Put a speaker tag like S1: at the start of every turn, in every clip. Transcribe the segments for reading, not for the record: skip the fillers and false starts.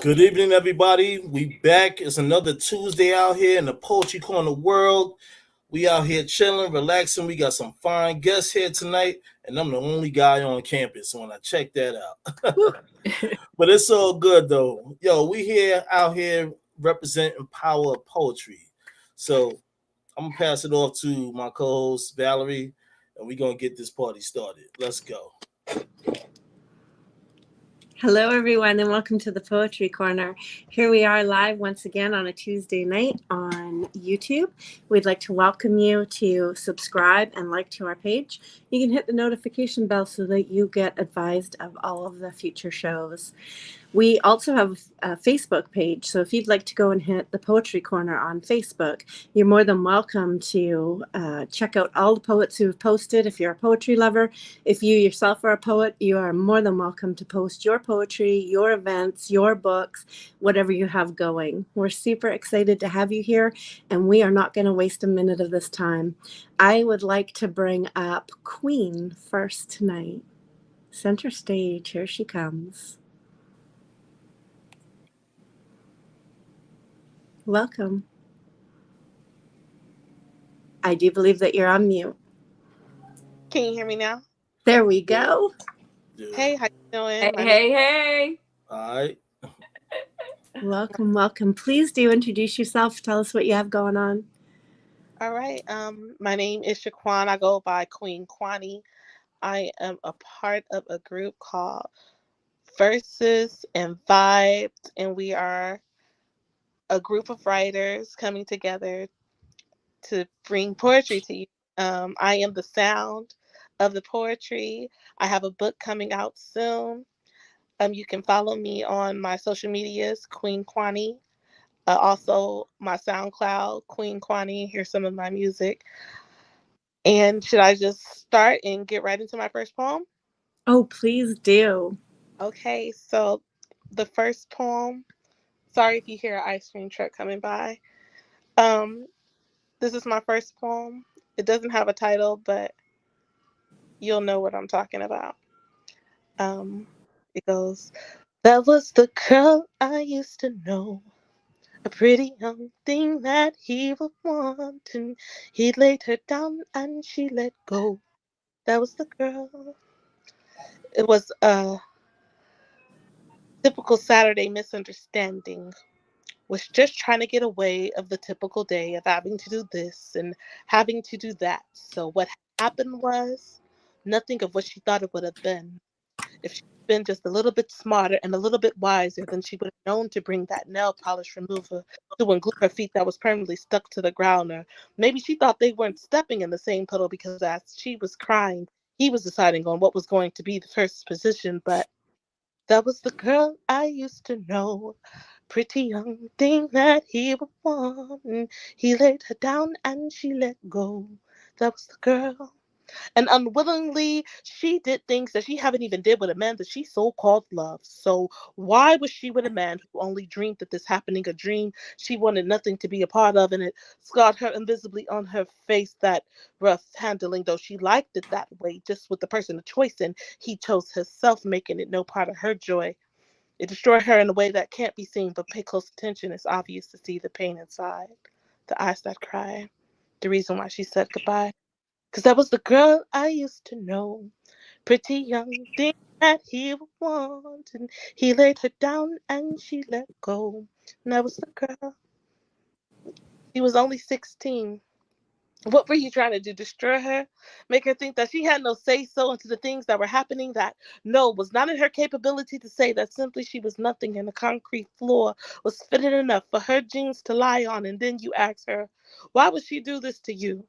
S1: Good evening, everybody. We back. It's another Tuesday out here in the poetry corner world. We out here chilling, relaxing. We got some fine guests here tonight, and I'm the only guy on campus when I check that out.
S2: Woo.
S1: But it's all good though. Yo, we here out here representing power of poetry. So I'm gonna pass it off to my co-host Valerie, and we're gonna get this party started. Let's go.
S2: Hello, everyone, and welcome to the Poetry Corner. Here we are live once again on a Tuesday night on YouTube. We'd like to welcome you to subscribe and like to our page. You can hit the notification bell so that you get advised of all of the future shows. We also have a Facebook page, so if you'd like to go and hit the Poetry Corner on Facebook, you're more than welcome to check out all the poets who have posted. If you're a poetry lover, if you yourself are a poet, you are more than welcome to post your poetry, your events, your books, whatever you have going. We're super excited to have you here, and we are not going to waste a minute of this time. I would like to bring up Queen first tonight. Center stage, here she comes. Welcome. I do believe that you're on mute.
S3: Can you hear me now?
S2: There we
S1: Yeah,
S2: go.
S1: yeah.
S3: Hey, how you doing?
S4: Hey,
S3: My name.
S4: hey, hey.
S1: All right.
S2: Welcome, welcome. Please do introduce yourself. Tell us what you have going on.
S3: All right. My name is Shaquan. I go by Queen Kwani. I am a part of a group called Versus and V.I.V.E, and we are a group of writers coming together to bring poetry to you. I am the sound of the poetry. I have a book coming out soon. You can follow me on my social medias, Queen Kwani. Also, my SoundCloud, Queen Kwani. Here's some of my music. And should I just start and get right into my first poem?
S2: Oh, please do.
S3: Okay, so the first poem. Sorry if you hear an ice cream truck coming by. Um, this is my first poem. It doesn't have a title, but you'll know what I'm talking about. Um, it goes, that was the girl I used to know. A pretty young thing that he would want, and he laid her down and she let go. That was the girl. It was a typical Saturday misunderstanding. Was just trying to get away of the typical day of having to do this and having to do that. So what happened was nothing of what she thought it would have been. If she'd been just a little bit smarter and a little bit wiser, then she would have known to bring that nail polish remover to unglue her feet that was permanently stuck to the ground. Or maybe she thought they weren't stepping in the same puddle because as she was crying, he was deciding on what was going to be the first position. But that was the girl I used to know. Pretty young thing that he would want. And he laid her down and she let go. That was the girl. And unwillingly, she did things that she haven't even did with a man that she so-called loves. So why was she with a man who only dreamed that this happening a dream she wanted nothing to be a part of, and it scarred her invisibly on her face, that rough handling, though she liked it that way, just with the person of choice, and he chose herself, making it no part of her joy. It destroyed her in a way that can't be seen, but pay close attention. It's obvious to see the pain inside, the eyes that cry, the reason why she said goodbye. 'Cause that was the girl I used to know. Pretty young thing that he would want. And he laid her down and she let go. And that was the girl. She was only 16. What were you trying to do? Destroy her? Make her think that she had no say so into the things that were happening, that no, was not in her capability to say, that simply she was nothing and the concrete floor was fitted enough for her jeans to lie on. And then you ask her, why would she do this to you?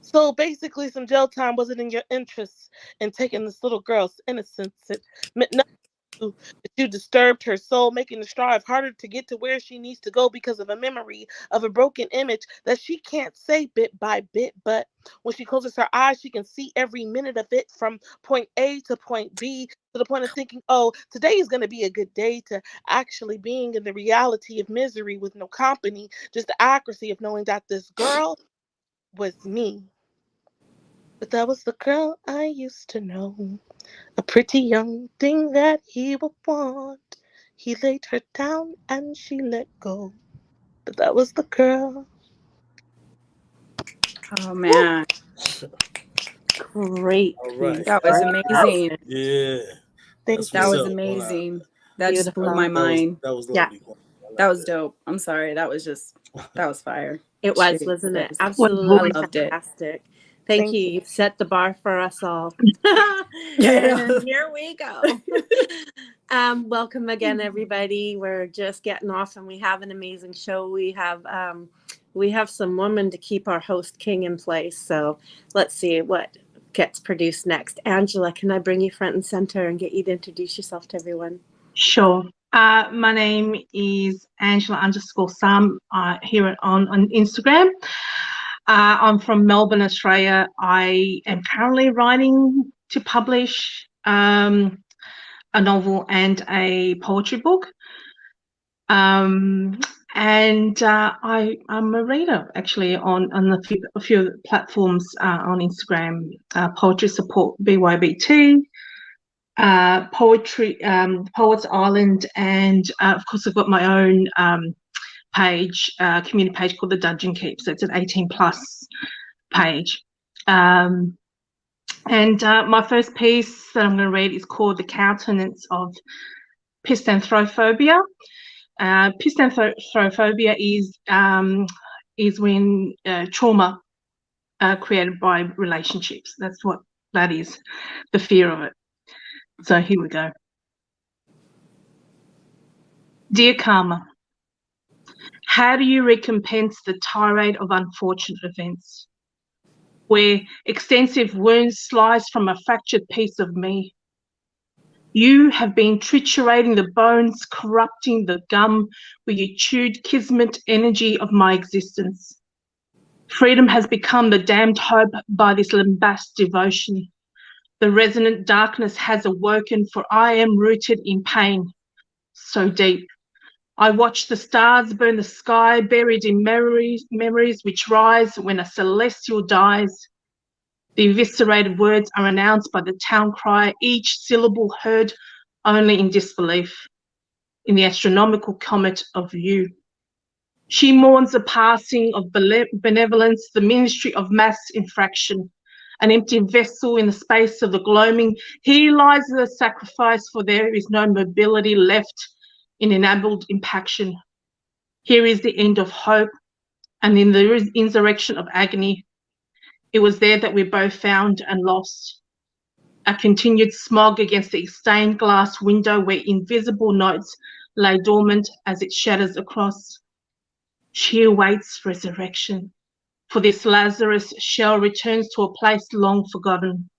S3: So basically, some jail time wasn't in your interest in taking this little girl's innocence. It meant nothing to you that you disturbed her soul, making the strive harder to get to where she needs to go because of a memory of a broken image that she can't say bit by bit. But when she closes her eyes, she can see every minute of it from point A to point B, to the point of thinking, oh, today is going to be a good day, to actually being in the reality of misery with no company, just the accuracy of knowing that this girl was me. But that was the girl I used to know. A pretty young thing that he would want. He laid her down and she let go. But that was the girl.
S4: Oh man,
S2: Great
S1: All right.
S2: piece.
S4: that was
S2: Fantastic.
S4: amazing.
S1: Yeah. That's
S3: Thank
S4: That
S1: what's
S3: you.
S4: was
S1: up. Wow.
S4: amazing. That just blew
S2: Beautiful.
S4: my mind.
S1: That was
S2: Yeah,
S1: lovely. I
S4: That
S1: like
S4: was
S1: that.
S4: dope. I'm sorry. That was fire.
S2: it was, wasn't it?
S4: Jesus. I
S2: Absolutely
S4: loved it.
S2: fantastic. Thank
S3: Thank
S2: you.
S3: you.
S2: You've set the bar for us all.
S4: Yeah.
S2: And here we go. Welcome again, everybody. We're just getting off, and we have an amazing show. We have some women to keep our host king in place. So let's see what gets produced next. Angela, can I bring you front and center and get you to introduce yourself to everyone?
S5: Sure. My name is Angela_Sam here on Instagram. I'm from Melbourne, Australia. I am currently writing to publish a novel and a poetry book. And I'm a reader actually on a few platforms on Instagram. Poetry Support V.I.V.E, poetry, Poets Island, and of course I've got my own page, community page called the Dungeon Keep. So it's an 18+ page. And my first piece that I'm going to read is called The Countenance of Pistanthrophobia. Pistanthrophobia is when trauma created by relationships. That's what that is, the fear of it. So here we go. Dear Karma, how do you recompense the tirade of unfortunate events, where extensive wounds slice from a fractured piece of me? You have been triturating the bones, corrupting the gum where you chewed kismet energy of my existence. Freedom has become the damned hope by this lambast devotion. The resonant darkness has awoken, for I am rooted in pain so deep. I watch the stars burn the sky, buried in memories which rise when a celestial dies. The eviscerated words are announced by the town cry, each syllable heard only in disbelief, in the astronomical comet of you. She mourns the passing of benevolence, the ministry of mass infraction, an empty vessel in the space of the gloaming. Here lies the sacrifice, for there is no mobility left in enabled impaction. Here is the end of hope, and in the insurrection of agony, it was there that we both found and lost. A continued smog against the stained glass window where invisible notes lay dormant as it shatters across. She awaits resurrection, for this Lazarus shell returns to a place long forgotten.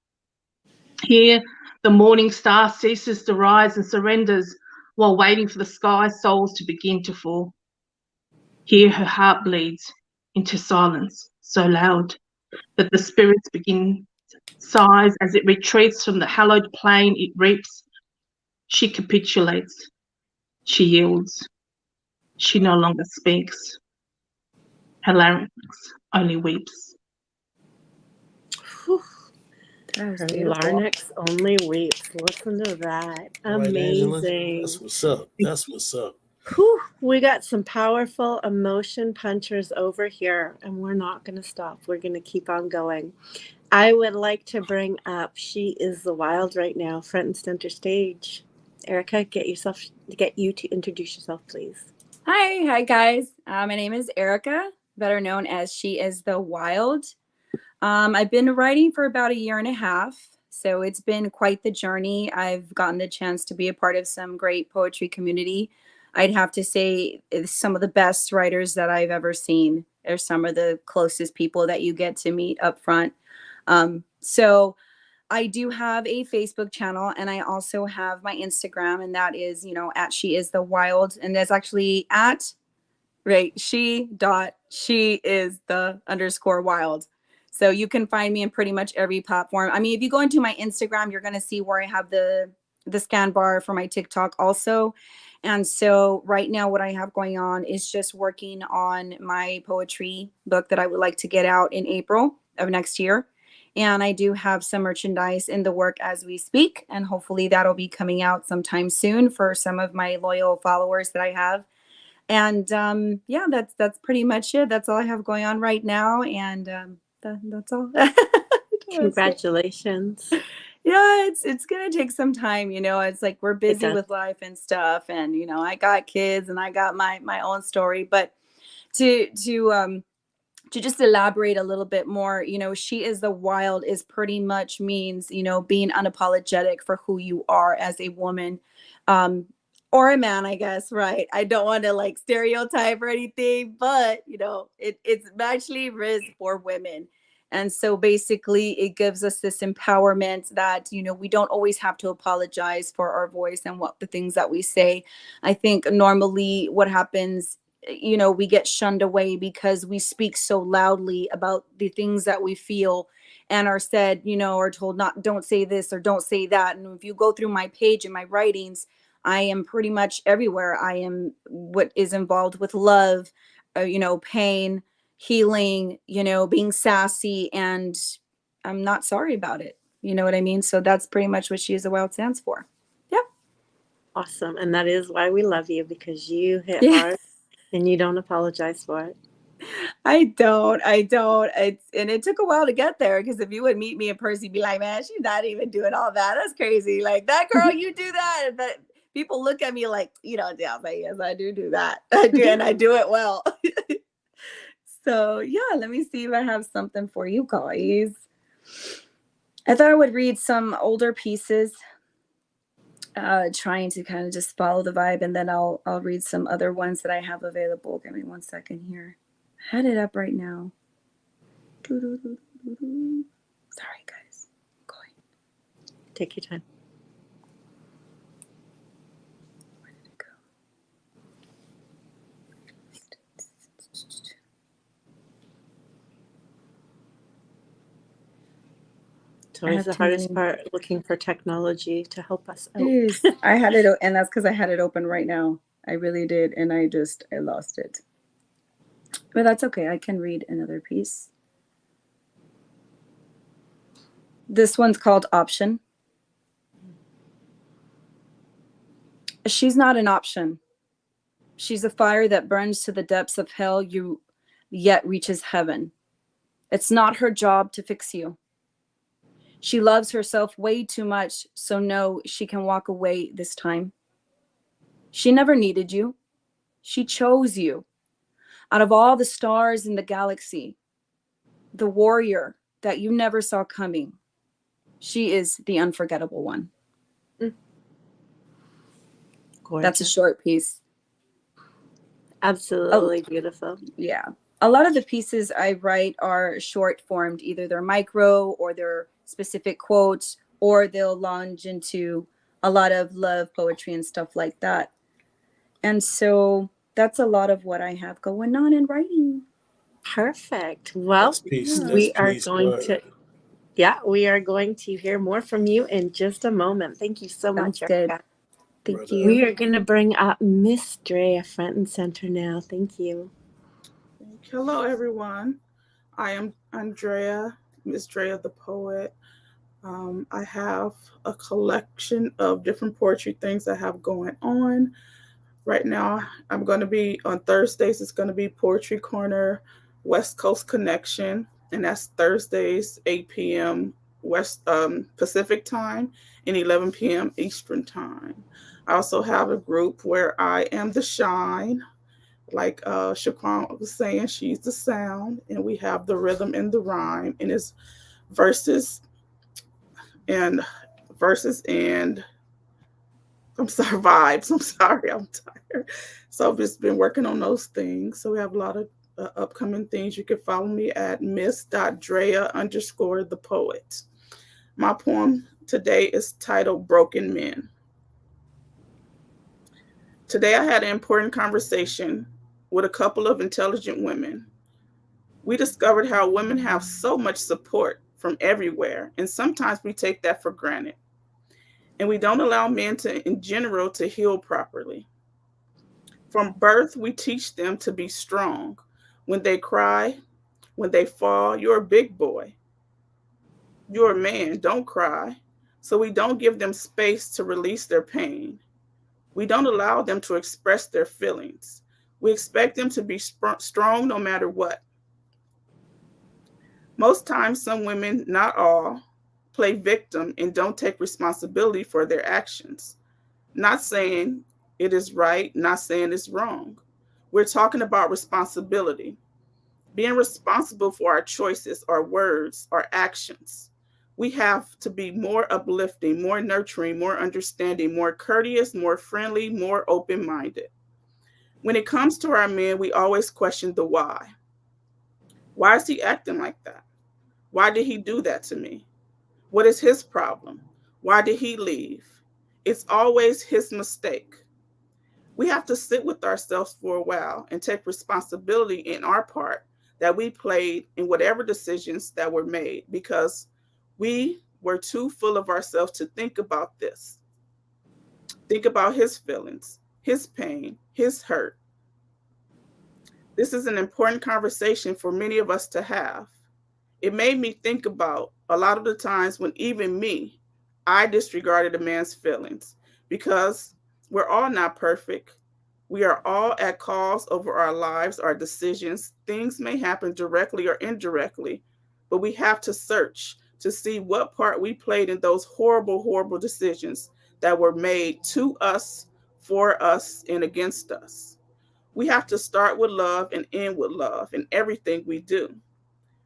S5: Here, the morning star ceases to rise and surrenders while waiting for the sky souls to begin to fall. Here her heart bleeds into silence so loud that the spirits begin sighs as it retreats from the hallowed plain it reaps. She capitulates. She yields. She no longer speaks. Her larynx only weeps.
S2: Whew.
S4: That was
S2: Her
S4: beautiful.
S2: larynx only weeps. Listen to that.
S1: All right, Angela.
S2: Amazing.
S1: That's what's up. That's what's up.
S2: Whew, we got some powerful emotion punchers over here, and we're not going to stop. We're going to keep on going. I would like to bring up She is the Wild right now, front and center stage. Erica, get you to introduce yourself, please.
S4: Hi guys. My name is Erica, better known as She is the Wild. I've been writing for about 1.5 years, so it's been quite the journey. I've gotten the chance to be a part of some great poetry community. I'd have to say it's some of the best writers that I've ever seen. They're some of the closest people that you get to meet up front. So I do have a Facebook channel, and I also have my Instagram, and that is, at She is the Wild, and that's actually at she is the _wild. So you can find me in pretty much every platform. I mean, if you go into my Instagram, you're going to see where I have the scan bar for my TikTok also. And so right now what I have going on is just working on my poetry book that I would like to get out in April of next year. And I do have some merchandise in the work as we speak, and hopefully that'll be coming out sometime soon for some of my loyal followers that I have. And yeah, that's pretty much it. That's all I have going on right now, and that's all.
S2: Congratulations.
S4: Yeah, it's gonna take some time, you know. It's like we're busy
S2: does.
S4: with life and stuff, and you know, I got kids and I got my own story, but to just elaborate a little bit more, you know, she is the wild is pretty much means, you know, being unapologetic for who you are as a woman, um, or a man, I guess, right? I don't want to like stereotype or anything, but you know, it's actually is for women. And so basically it gives us this empowerment that, you know, we don't always have to apologize for our voice and what the things that we say. I think normally what happens, you know, we get shunned away because we speak so loudly about the things that we feel and are said, you know, or told not, don't say this or don't say that. And if you go through my page and my writings, I am pretty much everywhere. I am what is involved with love, you know, pain, healing, you know, being sassy, and I'm not sorry about it. You know what I mean? So that's pretty much what She is the Wild stands for. Yeah.
S2: Awesome. And that is why we love you, because you hit
S4: Yeah.
S2: hard and you don't apologize for it.
S4: I don't. And it took a while to get there, because if you would meet me in person, you'd be like, man, she's not even doing all that. That's crazy. Like, that girl, you do that. And that people look at me like, you know, yeah, but yes, I do that. I do, and I do it well. So yeah, let me see if I have something for you guys. I thought I would read some older pieces, trying to kind of just follow the vibe, and then I'll read some other ones that I have available. Give me 1 second here. I had it up right now. Sorry, guys. I'm going.
S2: Take your time.
S4: Where did it go?
S2: It's always the hardest part, looking for technology to help us out.
S4: I had it, and that's because I had it open right now. I really did, and I lost it. But that's okay. I can read another piece. This one's called Option. She's not an option. She's a fire that burns to the depths of hell, you yet reaches heaven. It's not her job to fix you. She loves herself way too much, so no, she can walk away this time. She never needed you. She chose you. Out of all the stars in the galaxy, the warrior that you never saw coming, she is the unforgettable one.
S2: Gorgeous.
S4: That's a short piece.
S2: Absolutely beautiful.
S4: Yeah. A lot of the pieces I write are short formed. Either they're micro, or they're specific quotes, or they'll launch into a lot of love poetry and stuff like that. And so that's a lot of what I have going on in writing.
S2: Perfect. Well, we are going to hear more from you in just a moment. Thank you so much, Erica.
S4: Thank you.
S2: We are going to bring up Miss Drea front and center now. Thank you.
S6: Hello, everyone. I am Andrea, Miss Drea the poet. I have a collection of different poetry things I have going on. Right now, I'm going to be on Thursdays, it's going to be Poetry Corner West Coast Connection, and that's Thursdays, 8 p.m. Pacific time and 11 p.m. Eastern time. I also have a group where I am the shine. Like Shaquan was saying, she's the sound, and we have the rhythm and the rhyme, and it's verses and I'm sorry, vibes. I'm sorry, I'm tired. So I've just been working on those things. So we have a lot of upcoming things. You can follow me at miss.drea_the poet. My poem today is titled Broken Men. Today I had an important conversation with a couple of intelligent women. We discovered how women have so much support from everywhere, and sometimes we take that for granted. And we don't allow men in general to heal properly. From birth, we teach them to be strong. When they cry, when they fall, you're a big boy. You're a man, don't cry. So we don't give them space to release their pain. We don't allow them to express their feelings. We expect them to be strong no matter what. Most times, some women, not all, play victim and don't take responsibility for their actions. Not saying it is right, not saying it's wrong. We're talking about responsibility, being responsible for our choices, our words, our actions. We have to be more uplifting, more nurturing, more understanding, more courteous, more friendly, more open minded. When it comes to our men, we always question the why. Why is he acting like that? Why did he do that to me? What is his problem? Why did he leave? It's always his mistake. We have to sit with ourselves for a while and take responsibility in our part that we played in whatever decisions that were made because we were too full of ourselves to think about this. Think about his feelings, his pain, his hurt. This is an important conversation for many of us to have. It made me think about a lot of the times when even me, I disregarded a man's feelings because we're all not perfect. We are all at cause over our lives, our decisions. Things may happen directly or indirectly, but we have to search to see what part we played in those horrible, horrible decisions that were made to us, for us, and against us. We have to start with love and end with love in everything we do.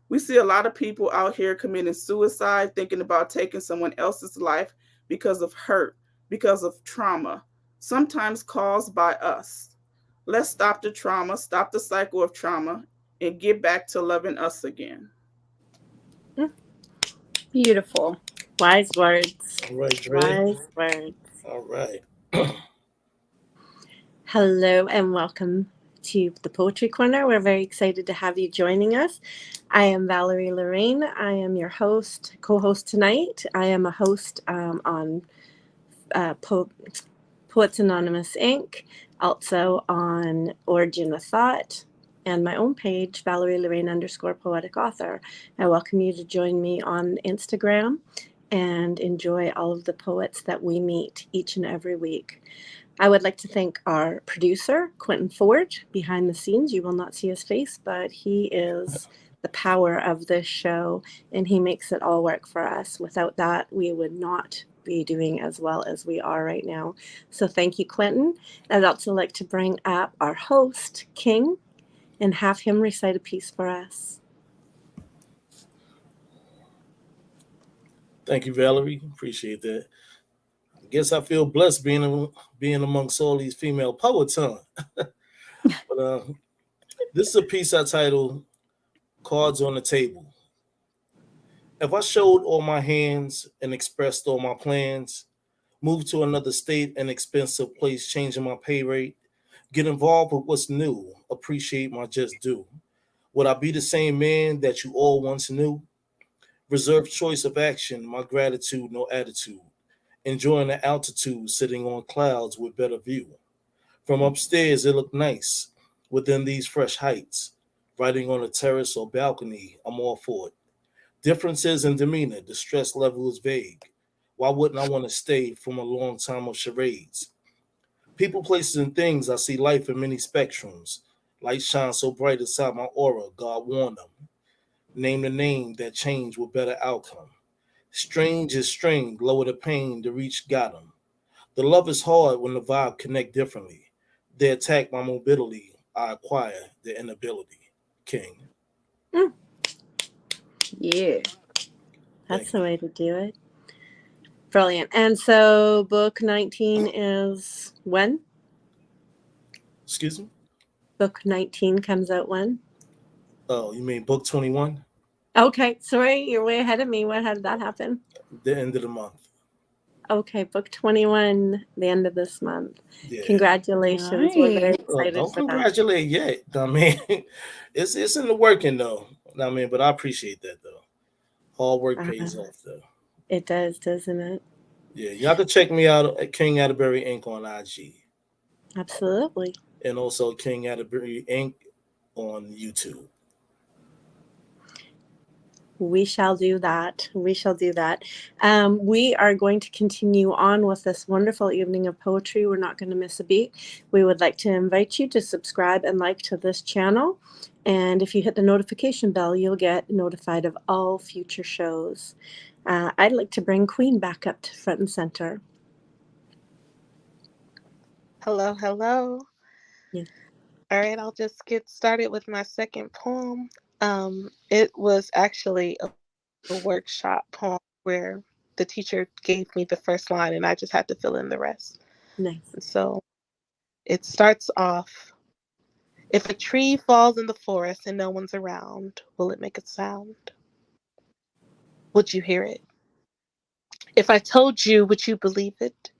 S6: We see a lot of people out here committing suicide, thinking about taking someone else's life because of hurt, because of trauma, sometimes caused by us. Let's stop the trauma, stop the cycle of trauma, and get back to loving us again.
S4: Beautiful.
S2: Wise words.
S1: All right, Dre.
S2: Wise words.
S1: All right.
S2: Hello and welcome to the Poetry Corner. We're very excited to have you joining us. I am Valerie Lorraine. I am your host, co-host tonight. I am a host on Poets Anonymous Inc., also on Origin of Thought, and my own page, Valerie Lorraine _poetic author. I welcome you to join me on Instagram and enjoy all of the poets that we meet each and every week. I would like to thank our producer, Quinten Ford, behind the scenes. You will not see his face, but he is the power of this show, and he makes it all work for us. Without that, we would not be doing as well as we are right now. So thank you, Quinten. I'd also like to bring up our host, King, and have him recite a piece for us.
S1: Thank you, Valerie. Appreciate that. I guess I feel blessed being amongst all these female poets, huh? But this is a piece I titled "Cards on the Table." If I showed all my hands and expressed all my plans, move to another state, an expensive place, changing my pay rate, get involved with what's new, appreciate my just due. Would I be the same man that you all once knew? Reserved choice of action, my gratitude, no attitude. Enjoying the altitude, sitting on clouds with better view. From upstairs, it looked nice. Within these fresh heights, riding on a terrace or balcony, I'm all for it. Differences in demeanor, the stress level is vague. Why wouldn't I want to stay from a long time of charades? People, places, and things, I see life in many spectrums. Light shines so bright inside my aura, God warned them. Name the name that changed with better outcome. Strange is strained, lower the pain, the reach got them. The love is hard when the vibe connect differently. They attack my mobility, I acquire the inability. King.
S2: Mm,
S4: Yeah.
S2: that's
S1: Thank
S2: the
S1: you.
S2: way to do it. Brilliant. And so book 19 is when?
S1: Excuse me?
S2: Book 19 comes out when?
S1: Oh, you mean book 21?
S2: Okay, sorry, you're way ahead of me. When did that happen?
S1: The end of the month.
S2: Okay, book 21, the end of this month.
S1: Yeah.
S2: Congratulations. We're very
S4: Nice.
S2: excited
S1: Don't
S2: for that.
S1: congratulate yet. I mean, it's in the working though. I mean, but I appreciate that though. Hard work pays off though.
S2: It does, doesn't it?
S1: Yeah, y'all can check me out at King Atterbury Inc. on IG.
S2: Absolutely.
S1: And also King Atterbury Inc. on YouTube.
S2: We shall do that. We shall do that. We are going to continue on with this wonderful evening of poetry. We're not going to miss a beat. We would like to invite you to subscribe and like to this channel. And if you hit the notification bell, you'll get notified of all future shows. I'd like to bring Queen back up to front and center.
S3: Hello, hello.
S2: Yeah.
S3: All right, I'll just get started with my second poem. It was actually a workshop poem where the teacher gave me the first line and I just had to fill in the rest.
S2: Nice.
S3: And so it starts off, if a tree falls in the forest and no one's around, will it make a sound? Would you hear it? If I told you, would you believe it?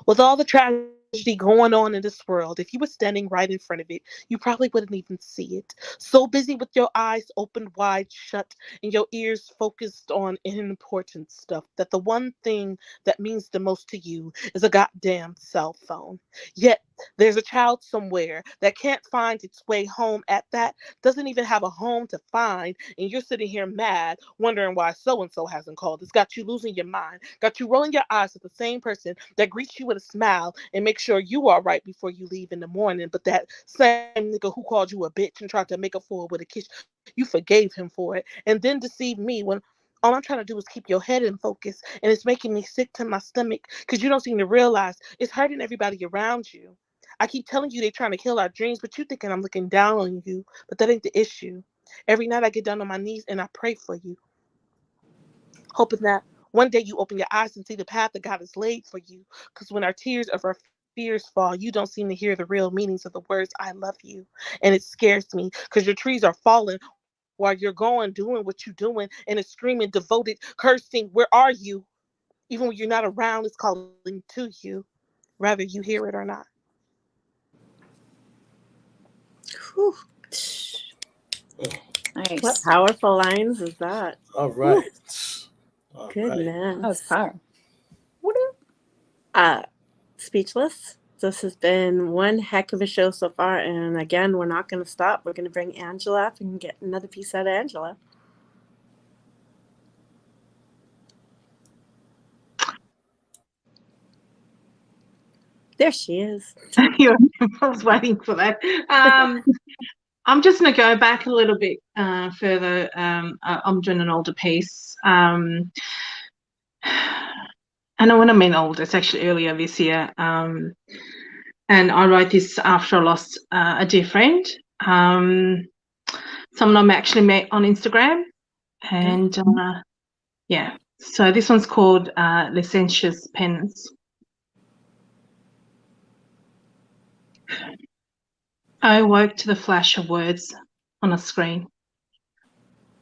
S3: With all the tragedy going on in this world, if you were standing right in front of it, you probably wouldn't even see it. So busy with your eyes opened wide shut and your ears focused on unimportant stuff that the one thing that means the most to you is a goddamn cell phone. Yet there's a child somewhere that can't find its way home at that, doesn't even have a home to find, and you're sitting here mad, wondering why so and so hasn't called. It's got you losing your mind, got you rolling your eyes at the same person that greets you with a smile and make sure you are right before you leave in the morning. But that same nigga who called you a bitch and tried to make up for it with a kiss, you forgave him for it, and then deceived me when all I'm trying to do is keep your head in focus, and it's making me sick to my stomach because you don't seem to realize it's hurting everybody around you. I keep telling you they're trying to kill our dreams, but you thinking I'm looking down on you, but that ain't the issue. Every night I get down on my knees and I pray for you, hoping that one day you open your eyes and see the path that God has laid for you. Because when our tears of our fears fall, you don't seem to hear the real meanings of the words, I love you. And it scares me because your trees are falling while you're going, doing what you're doing, and it's screaming, devoted, cursing, where are you? Even when you're not around, it's calling to you, whether you hear it or not.
S2: Whew.
S4: Nice.
S2: What powerful lines is that?
S1: All right.
S2: Whew.
S1: All right.
S2: Goodness.
S4: That was power.
S2: Speechless. This has been one heck of a show so far, and again, we're not going to stop. We're going to bring Angela up and get another piece out of Angela. There she is.
S5: I was waiting for that. I'm just going to go back a little bit further. I'm doing an older piece. And when I mean older, it's actually earlier this year. And I wrote this after I lost a dear friend, someone I actually met on Instagram. And yeah, so this one's called Licentious Penance. I awoke to the flash of words on a screen.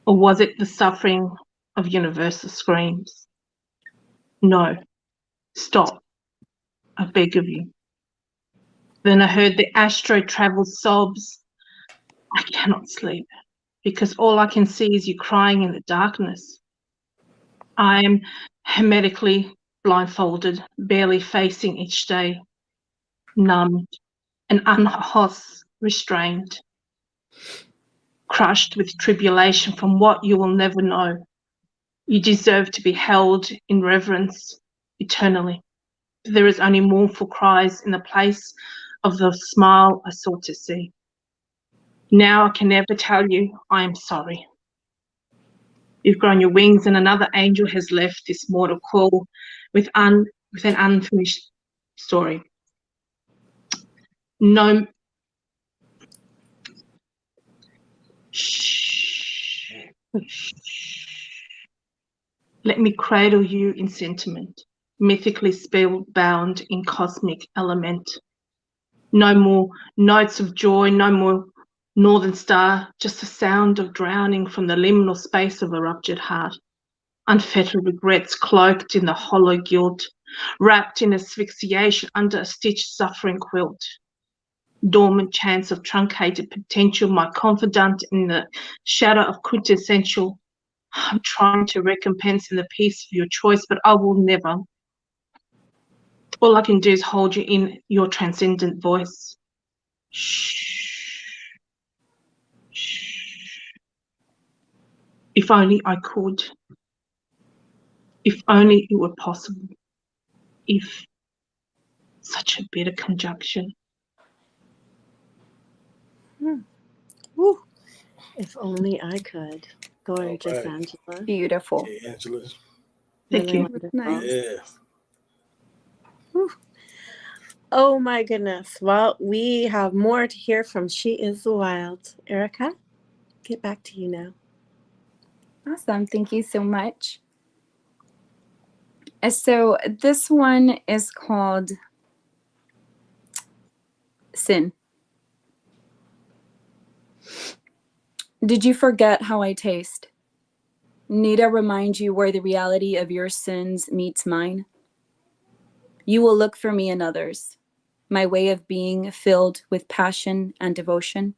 S5: Or was it the suffering of universal screams? No, stop, I beg of you. Then I heard the astro travel sobs. I cannot sleep because all I can see is you crying in the darkness. I am hermetically blindfolded, barely facing each day, numbed and restrained, crushed with tribulation from what you will never know. You deserve to be held in reverence eternally. There is only mournful cries in the place of the smile I sought to see. Now I can never tell you I am sorry. You've grown your wings and another angel has left this mortal coil with an unfinished story. No, shh. Let me cradle you in sentiment, mythically spellbound in cosmic element. No more notes of joy, no more northern star, just the sound of drowning from the liminal space of a ruptured heart. Unfettered regrets cloaked in the hollow guilt, wrapped in asphyxiation under a stitched suffering quilt. Dormant chance of truncated potential, my confidant in the shadow of quintessential. I'm trying to recompense in the peace of your choice, but I will never. All I can do is hold you in your transcendent voice. Shh. Shh. If only I could. If only it were possible. If such a bitter conjunction.
S2: Woo. If only I could. Gorgeous,
S1: All right.
S2: Angela.
S4: Beautiful.
S1: Okay, Angela.
S5: Thank
S2: Really
S5: you.
S2: wonderful.
S4: Nice.
S1: Yeah.
S2: Whew. Oh my goodness. Well, we have more to hear from She is the Wild. Erica, get back to you now.
S4: Awesome. Thank you so much. So this one is called Sin. Did you forget how I taste? Need I remind you where the reality of your sins meets mine? You will look for me in others, my way of being filled with passion and devotion.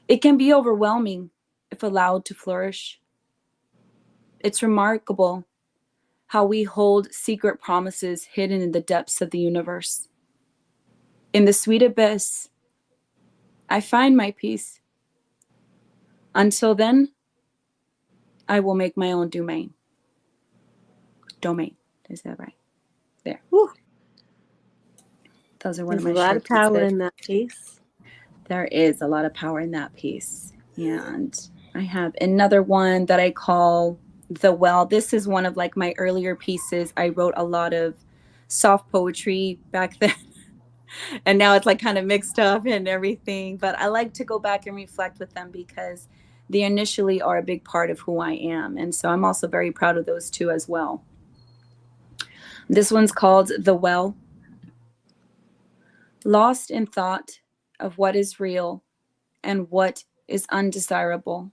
S4: It can be overwhelming if allowed to flourish. It's remarkable how we hold secret promises hidden in the depths of the universe. In the sweet abyss, I find my peace. Until then, I will make my own domain. Domain. Is that right? There.
S2: Whew.
S4: Those are one
S2: There's
S4: of
S2: a
S4: my
S2: lot
S4: short
S2: of power
S4: pieces.
S2: in that piece.
S4: There is a lot of power in that piece. And I have another one that I call The Well. This is one of like my earlier pieces. I wrote a lot of soft poetry back then. And now it's like kind of mixed up and everything. But I like to go back and reflect with them because they initially are a big part of who I am. And so I'm also very proud of those two as well. This one's called The Well. Lost in thought of what is real and what is undesirable.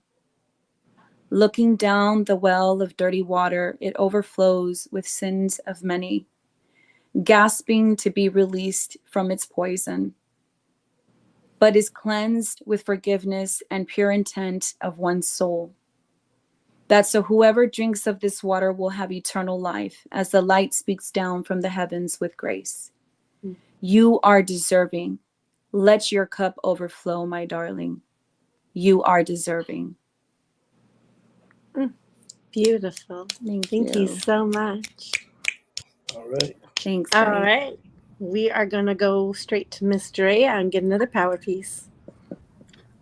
S4: Looking down the well of dirty water, it overflows with sins of many, gasping to be released from its poison, but is cleansed with forgiveness and pure intent of one's soul. That so whoever drinks of this water will have eternal life, as the light speaks down from the heavens with grace. You are deserving. Let your cup overflow, my darling. You are deserving.
S2: Beautiful.
S4: Thank
S2: you so much.
S1: All right.
S4: Thanks.
S2: All
S4: Betty.
S2: right. We are going to go straight to Miss Drea and get another power piece.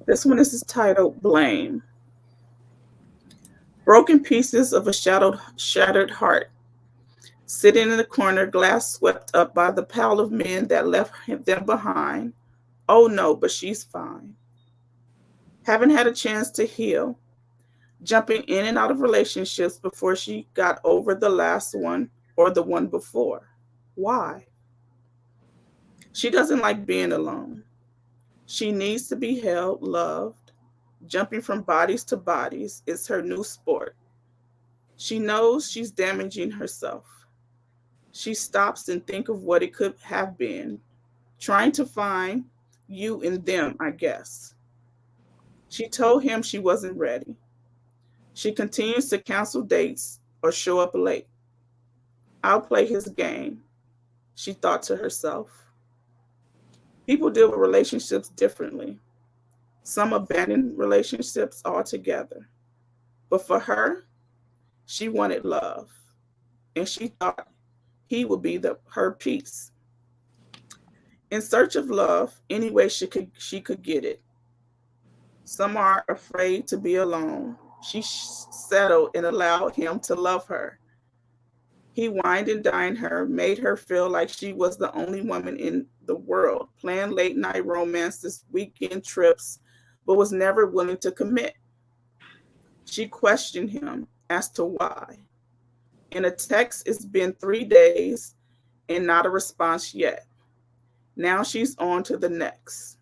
S6: This one is titled Blame. Broken pieces of a shattered heart. Sitting in the corner, glass swept up by the pile of men that left them behind. Oh no, but she's fine. Haven't had a chance to heal. Jumping in and out of relationships before she got over the last one or the one before. Why? She doesn't like being alone. She needs to be held, loved. Jumping from bodies to bodies is her new sport. She knows she's damaging herself. She stops and thinks of what it could have been, trying to find you in them, I guess. She told him she wasn't ready. She continues to cancel dates or show up late. I'll play his game, she thought to herself. People deal with relationships differently. Some abandon relationships altogether. But for her, she wanted love, and she thought he would be her peace. In search of love, any way she could get it. Some are afraid to be alone. She settled and allowed him to love her. He wined and dined her, made her feel like she was the only woman in the world, planned late night romances, weekend trips, but was never willing to commit. She questioned him as to why. In a text, it's been 3 days and not a response yet. Now she's on to the next,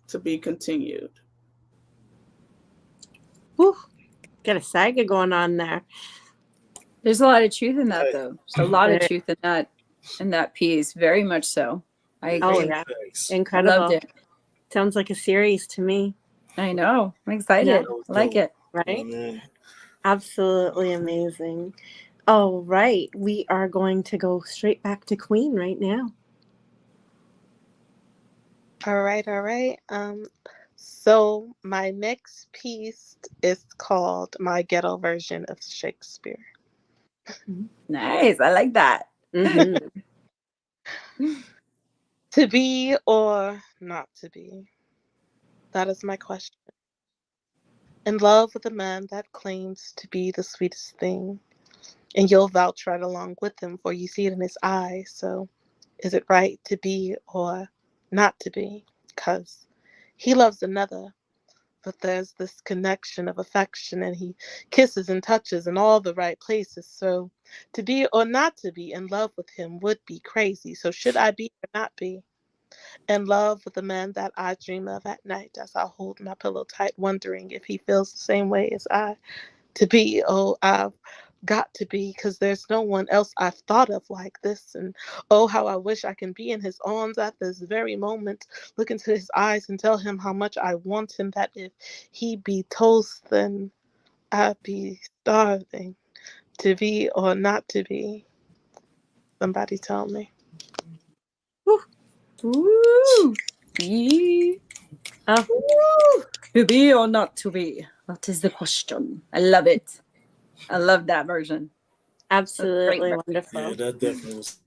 S6: to be continued.
S2: Whew. Got a saga going on there.
S4: There's a lot of truth in that,
S1: Right.
S4: though. There's a lot of truth in that piece. Very much so. I agree.
S2: Oh, yeah.
S1: Thanks.
S2: Incredible.
S4: Loved it.
S2: Sounds like a series to me.
S4: I know. I'm excited. I like it.
S2: Right?
S1: Amen.
S2: Absolutely amazing. All right. We are going to go straight back to Queen right now.
S3: All right. So my next piece is called My Ghetto Version of Shakespeare.
S4: Nice. I like that.
S2: Mm-hmm.
S3: To be or not to be? That is my question. In love with a man that claims to be the sweetest thing, and you'll vouch right along with him, for you see it in his eyes. So, is it right to be or not to be? Because he loves another, but there's this connection of affection, and he kisses and touches in all the right places. So, to be or not to be in love with him would be crazy. So, should I be or not be in love with the man that I dream of at night as I hold my pillow tight, wondering if he feels the same way as I? To be, oh, I've got to be, because there's no one else I've thought of like this. And oh, how I wish I can be in his arms at this very moment, look into his eyes and tell him how much I want him, that if he be toast, then I'd be starving. To be or not to be? Somebody tell me.
S4: Ooh. Be.
S2: Oh,
S4: To be or not to be? That is the question. I love it. I love that version. That's a great
S2: absolutely
S4: version.
S1: Yeah,
S2: wonderful.
S1: that definitely was.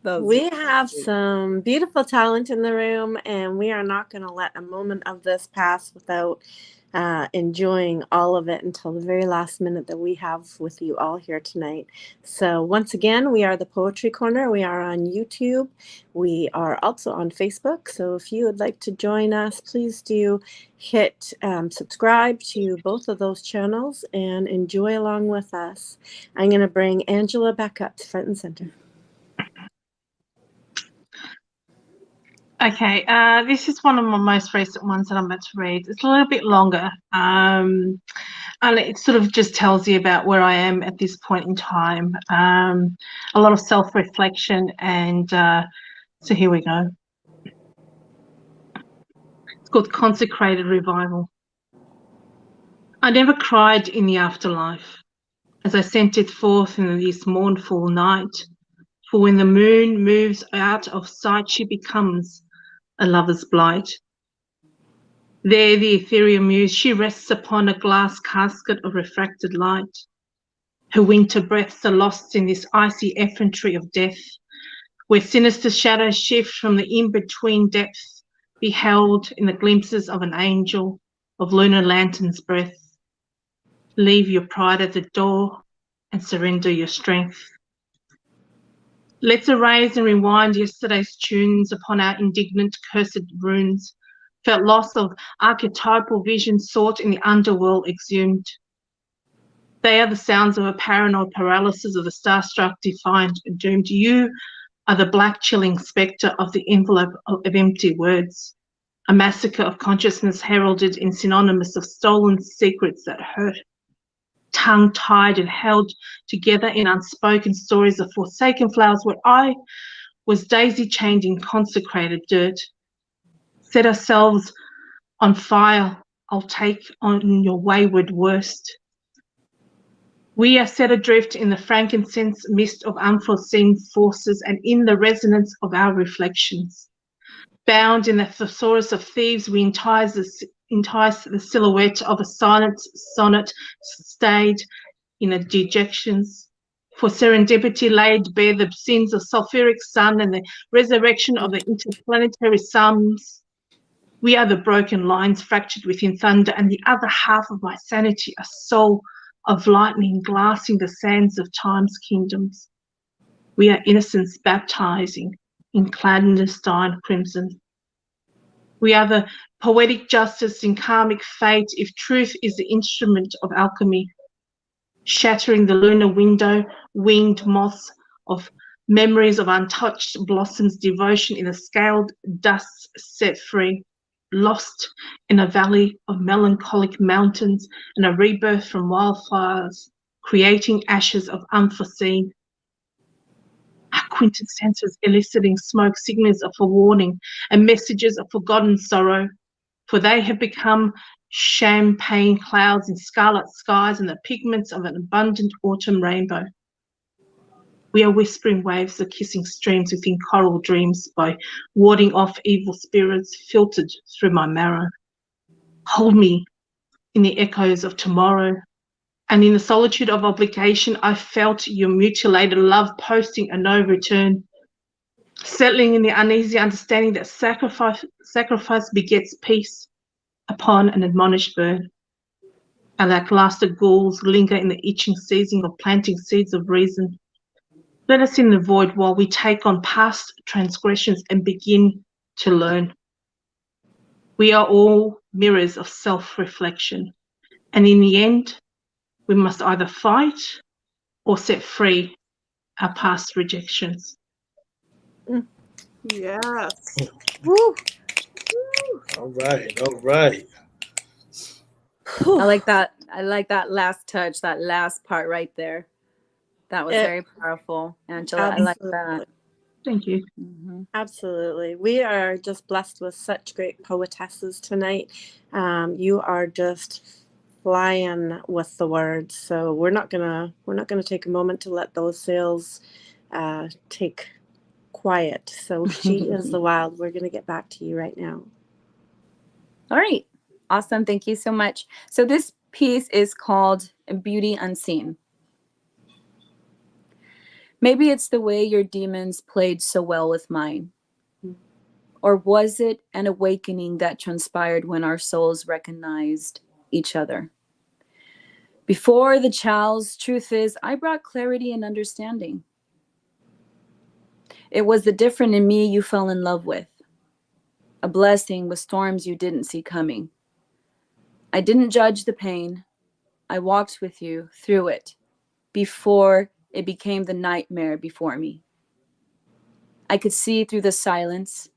S4: That was
S2: We have some beautiful talent in the room, and we are not going to let a moment of this pass without enjoying all of it until the very last minute that we have with you all here tonight. So, once again, we are the Poetry Corner. We are on YouTube. We are also on Facebook. So, if you would like to join us, please do hit subscribe to both of those channels and enjoy along with us. I'm going to bring Angela back up to front and center.
S5: Okay, this is one of my most recent ones that I'm about to read. It's a little bit longer, and it sort of just tells you about where I am at this point in time. A lot of self-reflection, and so here we go. It's called Consecrated Revival. I never cried in the afterlife as I sent it forth in this mournful night, for when the moon moves out of sight, she becomes a lover's blight. There the ethereal muse, she rests upon a glass casket of refracted light. Her winter breaths are lost in this icy effrontery of death, where sinister shadows shift from the in-between depths, beheld in the glimpses of an angel, of lunar lantern's breath. Leave your pride at the door and surrender your strength. Let's erase and rewind yesterday's tunes upon our indignant, cursed runes. Felt loss of archetypal vision sought in the underworld exhumed. They are the sounds of a paranoid paralysis of the starstruck, defiant, and doomed. You are the black, chilling spectre of the envelope of empty words. A massacre of consciousness heralded in synonymous of stolen secrets that hurt. Tongue-tied and held together in unspoken stories of forsaken flowers where I was daisy-chained in consecrated dirt. Set ourselves on fire, I'll take on your wayward worst. We are set adrift in the frankincense mist of unforeseen forces and in the resonance of our reflections. Bound in the thesaurus of thieves, we entice the silhouette of a silent sonnet stayed in a dejections. For serendipity laid bare the sins of sulphuric sun and the resurrection of the interplanetary sums. We are the broken lines fractured within thunder, and the other half of my sanity, a soul of lightning glassing the sands of time's kingdoms. We are innocence baptizing in clandestine crimson. We are the poetic justice in karmic fate, if truth is the instrument of alchemy, shattering the lunar window, winged moths of memories of untouched blossoms, devotion in the scaled dust set free, lost in a valley of melancholic mountains and a rebirth from wildfires, creating ashes of unforeseen. Our quintessence eliciting smoke signals of forewarning and messages of forgotten sorrow, for they have become champagne clouds in scarlet skies and the pigments of an abundant autumn rainbow. We are whispering waves of kissing streams within coral dreams by warding off evil spirits filtered through my marrow. Hold me in the echoes of tomorrow. And in the solitude of obligation, I felt your mutilated love posting a no return, settling in the uneasy understanding that sacrifice begets peace upon an admonished burn. And lackluster ghouls linger in the itching season of planting seeds of reason. Let us in the void while we take on past transgressions and begin to learn. We are all mirrors of self-reflection, and in the end, we must either fight or set free our past rejections.
S6: Yes.
S2: Woo.
S1: All right, all right.
S4: I like that. I like that last touch, that last part right there. That was very powerful, Angela. I like that.
S5: Thank you.
S4: Mm-hmm.
S2: Absolutely. We are just blessed with such great poetesses tonight. You are just flying with the words. So we're not gonna take a moment to let those sails take quiet. So she is the wild. We're gonna get back to you right now.
S4: All right. Awesome. Thank you so much. So this piece is called Beauty Unseen. Maybe it's the way your demons played so well with mine. Or was it an awakening that transpired when our souls recognized each other? Before the chows, truth is, I brought clarity and understanding. It was the different in me you fell in love with. A blessing with storms you didn't see coming. I didn't judge the pain. I walked with you through it before it became the nightmare before me. I could see through the silence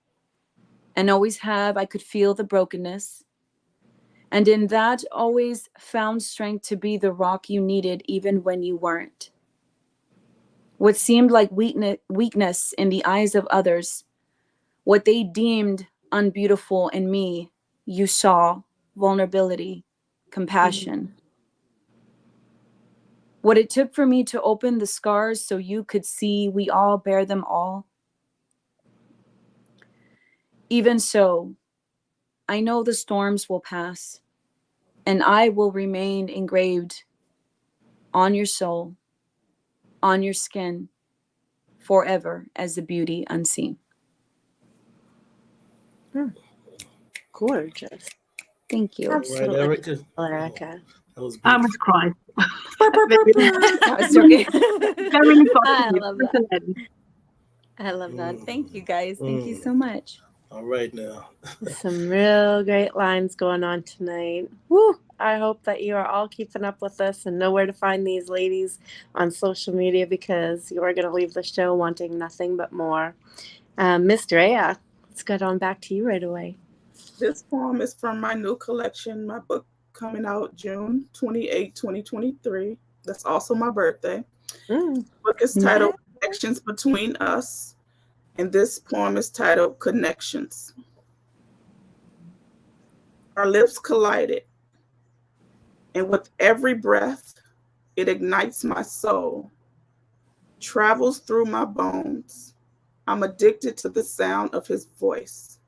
S4: and always have. I could feel the brokenness. And in that, always found strength to be the rock you needed even when you weren't. What seemed like weakness in the eyes of others, what they deemed unbeautiful in me, you saw vulnerability, compassion. What it took for me to open the scars so you could see we all bear them all. Even so, I know the storms will pass, and I will remain engraved on your soul, on your skin, forever as the beauty unseen.
S2: Gorgeous.
S4: Thank you.
S1: All right, Erica.
S2: Erica.
S1: That was
S5: I
S1: beautiful.
S5: was crying.
S4: That was so good.
S5: That really got
S4: I
S5: to me.
S4: love that. I love that. Thank you, guys. Thank you so much.
S1: All right now.
S2: Some real great lines going on tonight. Woo! I hope that you are all keeping up with us and know where to find these ladies on social media, because you are going to leave the show wanting nothing but more. Miss Drea, let's get on back to you right away.
S6: This poem is from my new collection, my book coming out June 28, 2023. That's also my birthday. The book is titled Connections Between Us, and this poem is titled Connections. Our lips collided, and with every breath, it ignites my soul, travels through my bones. I'm addicted to the sound of his voice.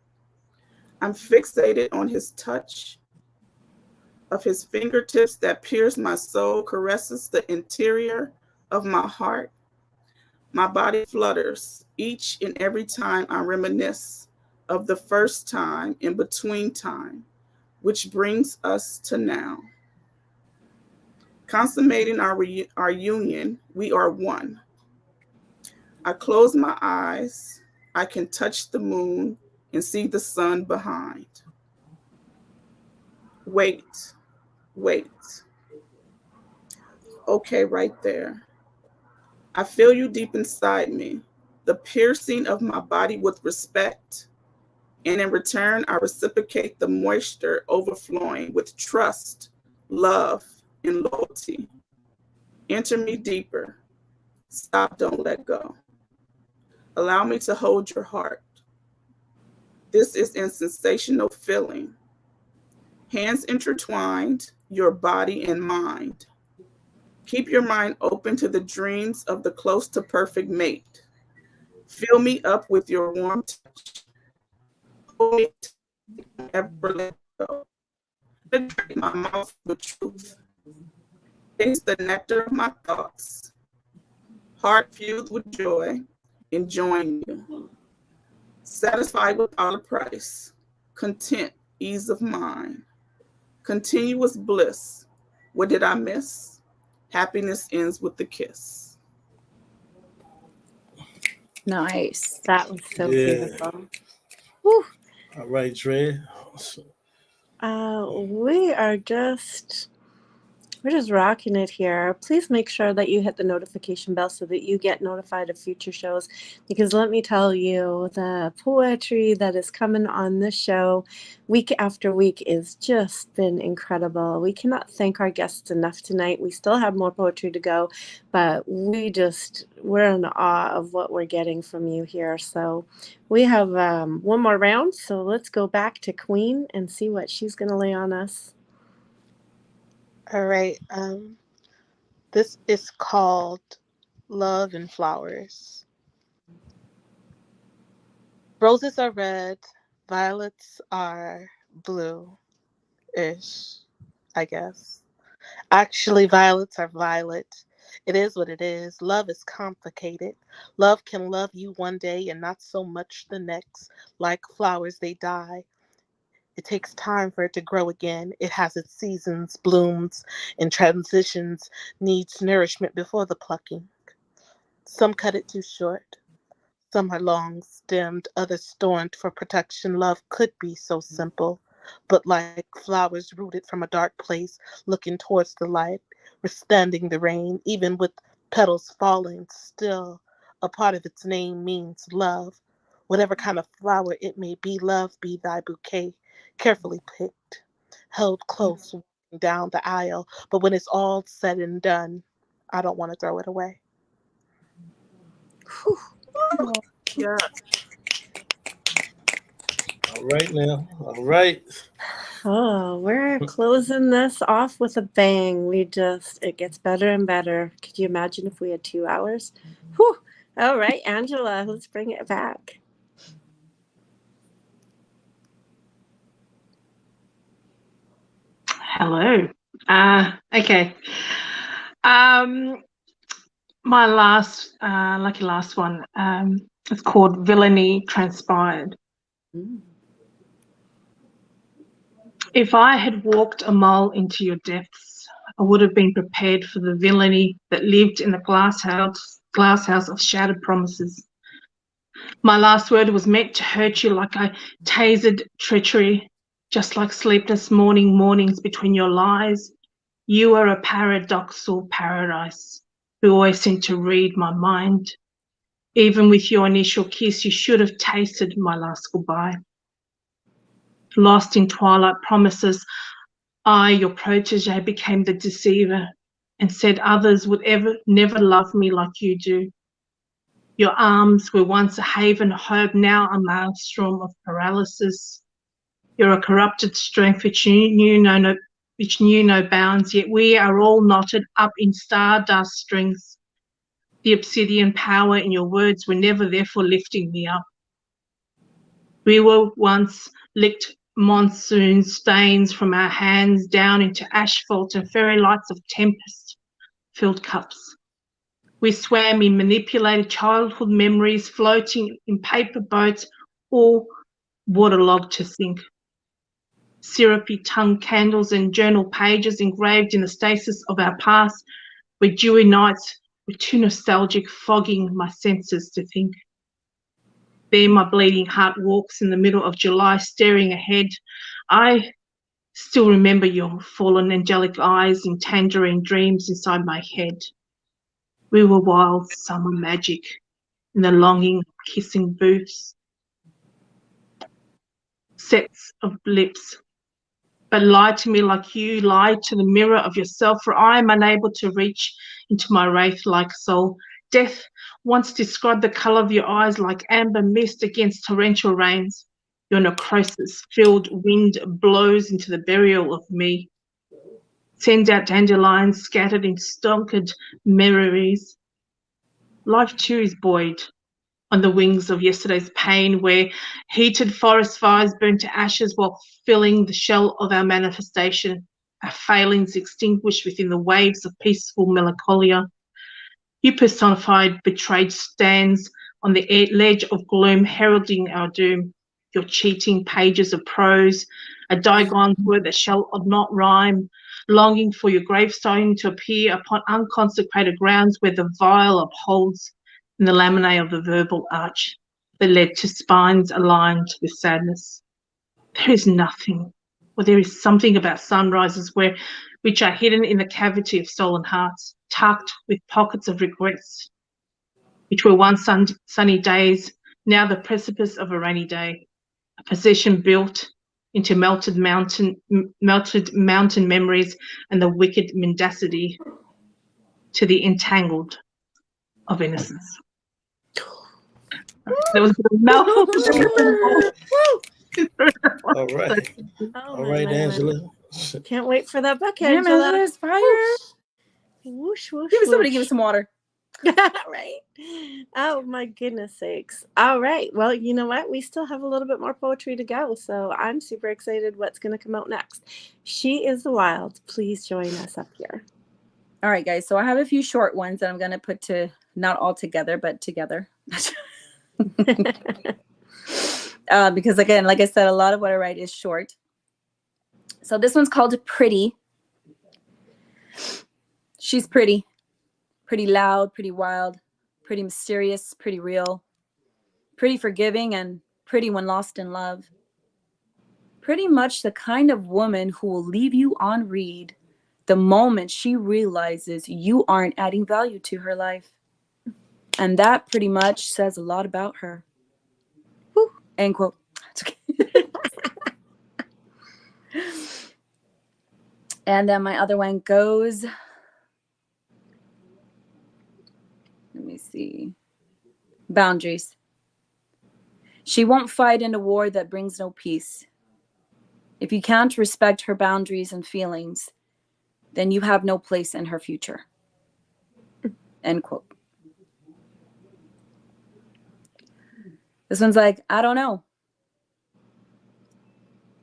S6: I'm fixated on his touch, of his fingertips that pierce my soul, caresses the interior of my heart. My body flutters each and every time I reminisce of the first time in between time, which brings us to now. Consummating our union, we are one. I close my eyes, I can touch the moon and see the sun behind. Wait, wait. Okay, right there. I feel you deep inside me, the piercing of my body with respect. And in return, I reciprocate the moisture overflowing with trust, love, and loyalty. Enter me deeper. Stop, don't let go. Allow me to hold your heart. This is a sensational feeling. Hands intertwined, your body and mind. Keep your mind open to the dreams of the close to perfect mate. Fill me up with your warm touch. Hold me, never let go. Penetrate my mouth with truth. Taste the nectar of my thoughts. Heart filled with joy, enjoying you. Satisfied without a price. Content, ease of mind. Continuous bliss. What did I miss? Happiness ends with the kiss.
S4: Nice.
S2: That was so
S1: Yeah.
S2: beautiful. Whew.
S1: All right, Dre.
S2: We are just we're just rocking it here. Please make sure that you hit the notification bell so that you get notified of future shows. Because let me tell you, the poetry that is coming on this show week after week is just been incredible. We cannot thank our guests enough tonight. We still have more poetry to go, but we're in awe of what we're getting from you here. So we have one more round. So let's go back to Queen and see what she's going to lay on us.
S3: All right. This is called Love and Flowers. Roses are red, violets are blue-ish, I guess. Actually, violets are violet. It is what it is. Love is complicated. Love can love you one day and not so much the next. Like flowers, they die. It takes time for it to grow again. It has its seasons, blooms, and transitions, needs nourishment before the plucking. Some cut it too short. Some are long stemmed, others stormed for protection. Love could be so simple, but like flowers rooted from a dark place, looking towards the light, withstanding the rain, even with petals falling, still a part of its name means love. Whatever kind of flower it may be, love be thy bouquet, carefully picked, held close, walking down the aisle. But when it's all said and done, I don't want to throw it away.
S2: Whew.
S6: Yeah.
S1: All right now. All right.
S2: Oh, we're closing this off with a bang. It gets better and better. Could you imagine if we had 2 hours? Whew. All right, Angela, let's bring it back.
S5: Hello. Okay. My lucky last one. It's called Villainy Transpired. If I had walked a mile into your depths, I would have been prepared for the villainy that lived in the glass house of shattered promises. My last word was meant to hurt you like a tasered treachery, just like sleepless mornings between your lies. You are a paradoxal paradise who always seemed to read my mind. Even with your initial kiss, you should have tasted my last goodbye. Lost in twilight promises, I, your protege, became the deceiver and said others would never love me like you do. Your arms were once a haven of hope, now a maelstrom of paralysis. You're a corrupted strength which knew no bounds, yet we are all knotted up in stardust strings. The obsidian power in your words were never there for lifting me up. We were once licked monsoon stains from our hands down into asphalt and fairy lights of tempest-filled cups. We swam in manipulated childhood memories, floating in paper boats, all waterlogged to sink. Syrupy tongue candles and journal pages engraved in the stasis of our past, where dewy nights were too nostalgic, fogging my senses to think. There my bleeding heart walks in the middle of July, staring ahead. I still remember your fallen angelic eyes in tangerine dreams inside my head. We were wild summer magic in the longing kissing booths. Sets of lips, but lie to me like you lie to the mirror of yourself, for I am unable to reach into my wraith-like soul. Death once described the colour of your eyes like amber mist against torrential rains. Your necrosis-filled wind blows into the burial of me, sends out dandelions scattered in stonkered memories. Life too is buoyed on the wings of yesterday's pain, where heated forest fires burn to ashes while filling the shell of our manifestation, our failings extinguished within the waves of peaceful melancholia. You personified betrayed stands on the ledge of gloom, heralding our doom. Your cheating pages of prose, a Diagon's word that shall not rhyme, longing for your gravestone to appear upon unconsecrated grounds where the vial upholds in the laminae of the verbal arch that led to spines aligned with sadness. There is nothing, or there is something about sunrises which are hidden in the cavity of stolen hearts, tucked with pockets of regrets, which were once sunny days, now the precipice of a rainy day, a possession built into melted mountain memories and the wicked mendacity to the entangled of innocence. There was a mouthful.
S1: All right.
S2: Oh,
S1: All right, Angela.
S2: Can't wait for that book,
S4: Damn,
S2: Angela.
S4: Angela's fire.
S2: Whoosh, whoosh,
S4: Give me somebody,
S2: whoosh.
S4: give me some water.
S2: Right? Oh, my goodness sakes. All right. Well, you know what? We still have a little bit more poetry to go. So I'm super excited what's going to come out next. She is the Wild. Please join us up here.
S4: All right, guys. So I have a few short ones that I'm going to put to not all together, but together. Because again, like I said, a lot of what I write is short. So this one's called Pretty. She's pretty loud, pretty wild, pretty mysterious, pretty real, pretty forgiving, and pretty when lost in love. Pretty much the kind of woman who will leave you on read the moment she realizes you aren't adding value to her life. And that pretty much says a lot about her. Whew. End quote. It's okay. And then my other one goes, let me see. Boundaries. She won't fight in a war that brings no peace. If you can't respect her boundaries and feelings, then you have no place in her future. End quote. This one's like, I don't know.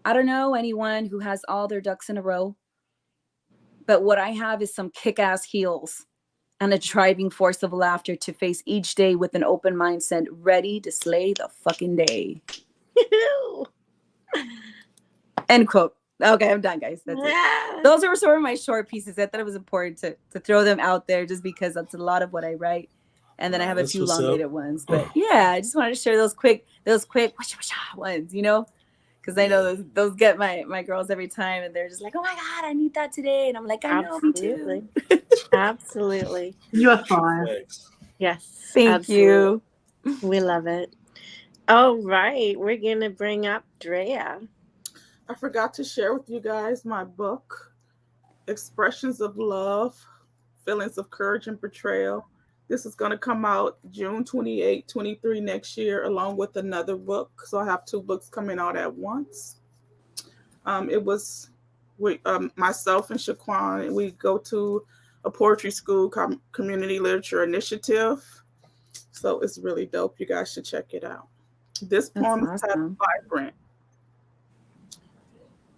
S4: I don't know anyone who has all their ducks in a row, but what I have is some kick-ass heels and a driving force of laughter to face each day with an open mindset, ready to slay the fucking day. End quote. Okay, I'm done, guys. That's it. Those are sort of my short pieces. I thought it was important to throw them out there just because that's a lot of what I write. And then I have a few elongated ones. But yeah, I just wanted to share those quick ones, you know? Because I know those get my girls every time, and they're just like, oh my God, I need that today. And I'm like, I know, me too.
S2: Absolutely.
S5: You are fine.
S2: Yes.
S4: Thank you.
S2: We love it. All right. We're going to bring up Drea.
S6: I forgot to share with you guys my book, Expressions of Love, Feelings of Courage and Betrayal. This is going to come out June 28, 23 next year, along with another book. So I have two books coming out at once. It was myself and Shaquan, and we go to a poetry school called Community Literature Initiative. So it's really dope. You guys should check it out. This poem is titled Vibrant.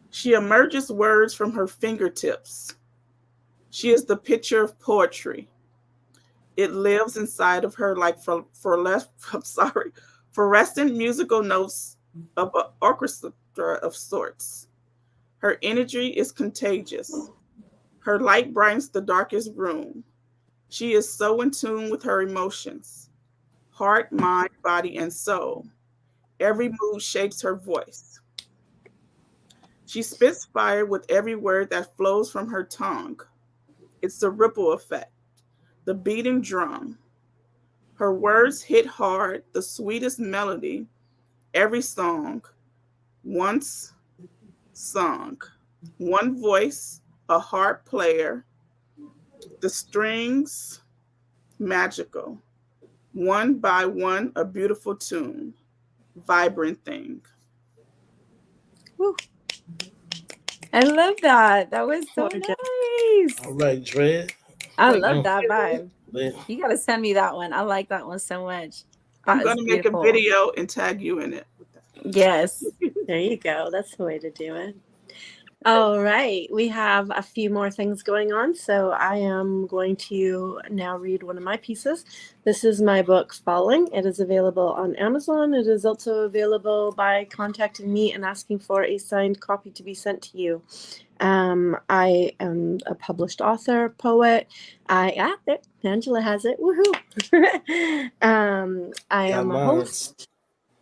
S6: She emerges words from her fingertips. She is the picture of poetry. It lives inside of her like fluorescent musical notes of an orchestra of sorts. Her energy is contagious. Her light brightens the darkest room. She is so in tune with her emotions, heart, mind, body, and soul. Every mood shapes her voice. She spits fire with every word that flows from her tongue. It's the ripple effect, the beating drum. Her words hit hard, the sweetest melody, every song, once sung. One voice, a harp player, the strings, magical. One by one, a beautiful tune, vibrant thing.
S2: Woo.
S4: I love that. That was so nice.
S1: All right, Dre.
S4: I love that vibe. You got to send me that one. I like that one so much.
S6: I'm
S2: That is
S6: going to make a
S2: beautiful.
S6: video and tag you in it.
S2: Yes. There you go. That's the way to do it. All right. We have a few more things going on. So I am going to now read one of my pieces. This is my book, Falling. It is available on Amazon. It is also available by contacting me and asking for a signed copy to be sent to you. I am a published author, poet. There, Angela has it. Woohoo! I am a host.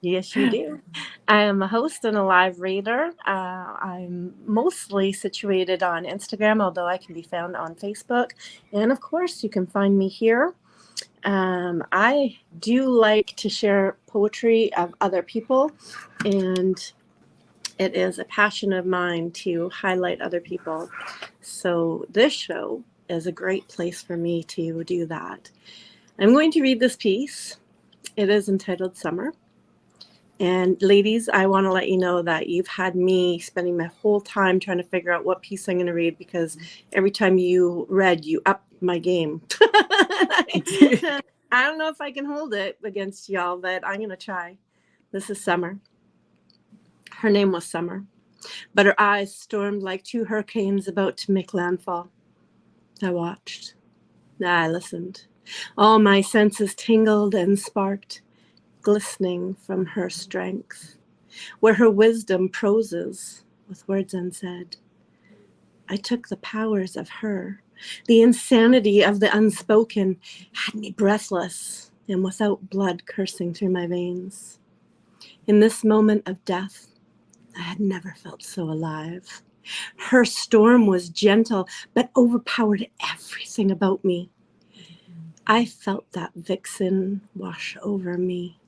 S2: Yes, you do. I am a host and a live reader. I'm mostly situated on Instagram, although I can be found on Facebook. And of course, you can find me here. I do like to share poetry of other people, and it is a passion of mine to highlight other people. So this show is a great place for me to do that. I'm going to read this piece. It is entitled Summer. And ladies, I want to let you know that you've had me spending my whole time trying to figure out what piece I'm going to read, because every time you read, you upped my game. I don't know if I can hold it against y'all, but I'm going to try. This is Summer. Her name was Summer, but her eyes stormed like two hurricanes about to make landfall. I watched. I listened. All my senses tingled and sparked, glistening from her strength, where her wisdom proses with words unsaid. I took the powers of her. The insanity of the unspoken had me breathless and without blood coursing through my veins. In this moment of death, I had never felt so alive. Her storm was gentle, but overpowered everything about me. I felt that vixen wash over me.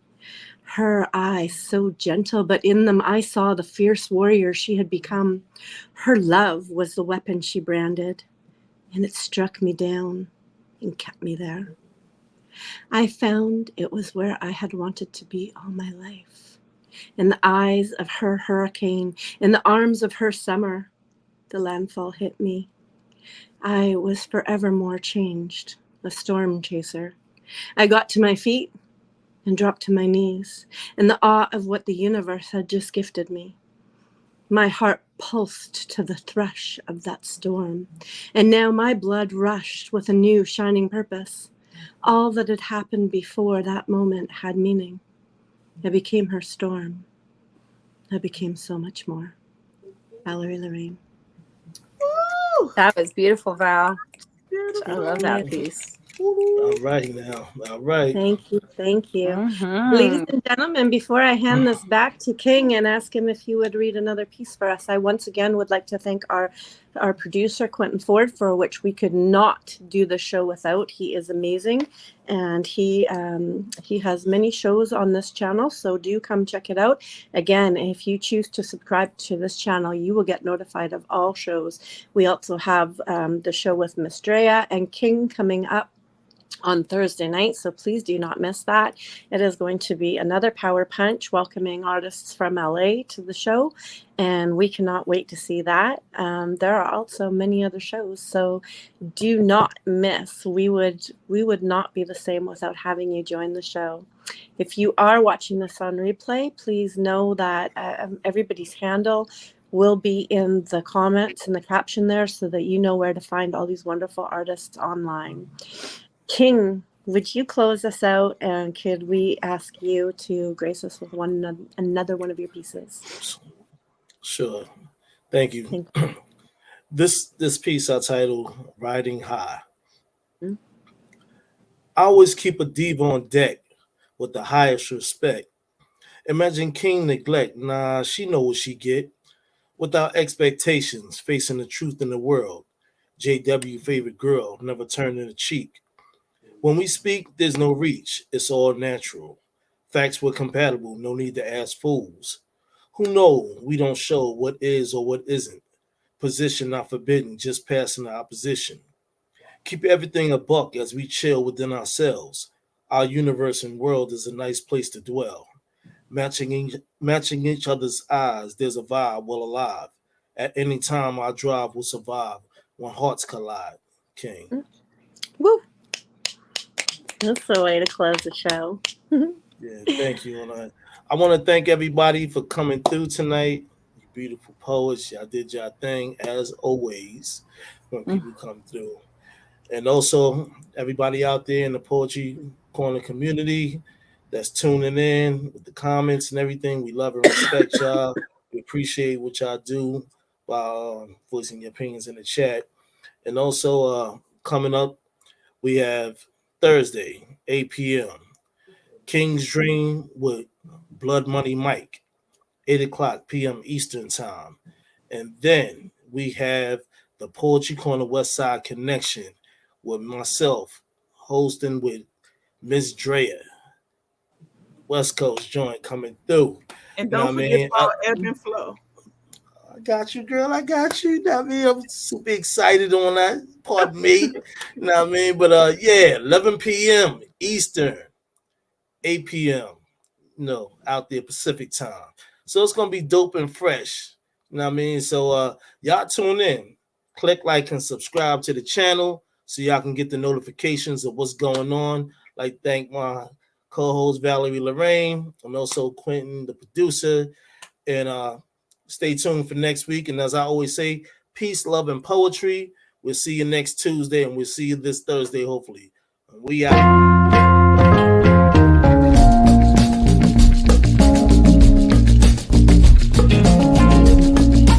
S2: Her eyes so gentle, but in them I saw the fierce warrior she had become. Her love was the weapon she branded, and it struck me down and kept me there. I found it was where I had wanted to be all my life. In the eyes of her hurricane, in the arms of her summer, the landfall hit me. I was forevermore changed, a storm chaser. I got to my feet and dropped to my knees in the awe of what the universe had just gifted me. My heart pulsed to the thrush of that storm, and now my blood rushed with a new shining purpose. All that had happened before that moment had meaning. I became her storm. I became so much more. Valerie Lorraine.
S6: Woo!
S4: That was beautiful, Val.
S6: Beautiful.
S4: I love that piece.
S1: All right now. All right.
S2: Thank you. Thank you.
S4: Mhm.
S2: Ladies and gentlemen, before I hand this back to King and ask him if he would read another piece for us, I once again would like to thank our producer, Quinten Ford, for which we could not do the show without. He is amazing, and he has many shows on this channel, so do come check it out. Again, if you choose to subscribe to this channel, you will get notified of all shows. We also have the show with Miss Drea and King coming up on Thursday night, so please do not miss that. It is going to be another power punch, welcoming artists from LA to the show, and we cannot wait to see that. There are also many other shows, so do not miss. We would not be the same without having you join the show. If you are watching this on replay, please know that everybody's handle will be in the comments and the caption there, so that you know where to find all these wonderful artists online. King, would you close us out, and could we ask you to grace us with another one of your pieces?
S1: Sure. Thank you.
S2: Thank you.
S1: This piece I titled Riding High.
S2: Hmm?
S1: I always keep a diva on deck with the highest respect. Imagine King neglect. Nah, she know what she get. Without expectations, facing the truth in the world. JW favorite girl, never turning a cheek. When we speak, there's no reach. It's all natural. Facts were compatible, no need to ask fools. Who know we don't show what is or what isn't. Position not forbidden, just passing the opposition. Keep everything a buck as we chill within ourselves. Our universe and world is a nice place to dwell. Matching each other's eyes, there's a vibe well alive. At any time, our drive will survive when hearts collide. King.
S2: Woo! That's the way to close the show.
S1: Yeah, thank you. And I want to thank everybody for coming through tonight. You beautiful poets, y'all did your thing as always when people come through. And also everybody out there in the Poetry Corner community that's tuning in with the comments and everything. We love and respect y'all. We appreciate what y'all do by voicing your opinions in the chat. And also coming up, we have Thursday, 8 p.m. King's Dream with Blood Money Mike, 8 o'clock p.m. Eastern Time. And then we have the Poetry Corner West Side Connection with myself hosting with Miss Drea, West Coast joint coming through.
S6: And
S1: You know
S6: don't
S1: what I
S6: forget
S1: mean?
S6: about Ebb and Flow.
S1: I got you, girl. I got you. You know what I mean? I'm super excited on that. Pardon me. You know what I mean? But yeah, 11 p.m. Eastern, 8 p.m. Out there Pacific time. So it's gonna be dope and fresh. You know what I mean? So y'all tune in. Click like and subscribe to the channel so y'all can get the notifications of what's going on. Like thank my co-host Valerie Lorraine and also Quinten, the producer. And stay tuned for next week. And as I always say, peace, love, and poetry. We'll see you next Tuesday, and we'll see you this Thursday, hopefully. We out.